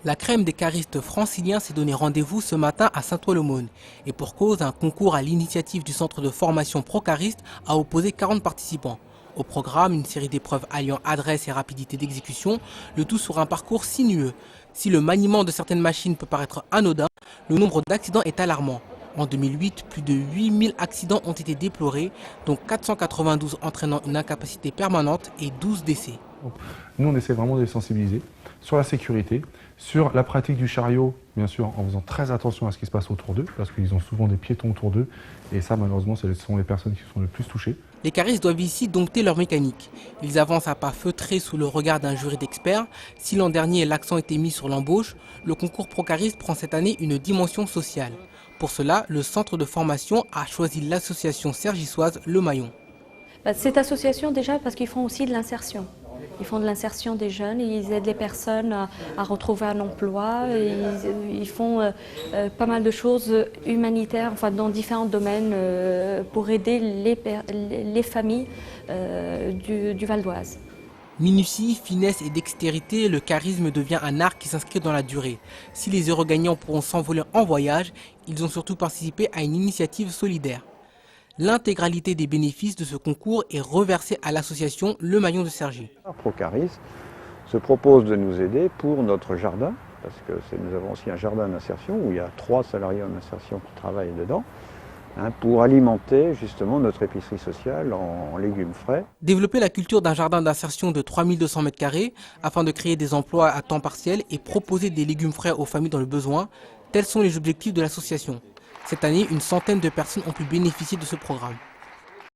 La crème des caristes franciliens s'est donné rendez-vous ce matin à Saint-Ouen-l'Aumône. Et pour cause, un concours à l'initiative du centre de formation Procariste a opposé 40 participants. Au programme, une série d'épreuves alliant adresse et rapidité d'exécution, le tout sur un parcours sinueux. Si le maniement de certaines machines peut paraître anodin, le nombre d'accidents est alarmant. En 2008, plus de 8000 accidents ont été déplorés, dont 492 entraînant une incapacité permanente et 12 décès. Nous, on essaie vraiment de les sensibiliser sur la sécurité, sur la pratique du chariot, bien sûr, en faisant très attention à ce qui se passe autour d'eux, parce qu'ils ont souvent des piétons autour d'eux, et ça, malheureusement, ce sont les personnes qui sont le plus touchées. Les caristes doivent ici dompter leur mécanique. Ils avancent à pas feutrés sous le regard d'un jury d'experts. Si l'an dernier, l'accent était mis sur l'embauche, le concours Procariste prend cette année une dimension sociale. Pour cela, le centre de formation a choisi l'association sergissoise Le Maillon. Cette association, déjà, parce qu'ils font aussi de l'insertion. Ils font de l'insertion des jeunes, ils aident les personnes à retrouver un emploi, ils font pas mal de choses humanitaires, enfin, dans différents domaines pour aider les familles du Val d'Oise. Minutie, finesse et dextérité, le charisme devient un art qui s'inscrit dans la durée. Si les heureux gagnants pourront s'envoler en voyage, ils ont surtout participé à une initiative solidaire. L'intégralité des bénéfices de ce concours est reversée à l'association Le Maillon de Cergy. Procariste se propose de nous aider pour notre jardin, parce que nous avons aussi un jardin d'insertion où il y a 3 salariés en insertion qui travaillent dedans, pour alimenter justement notre épicerie sociale en légumes frais. Développer la culture d'un jardin d'insertion de 3200 m² afin de créer des emplois à temps partiel et proposer des légumes frais aux familles dans le besoin, tels sont les objectifs de l'association. Cette année, une centaine de personnes ont pu bénéficier de ce programme.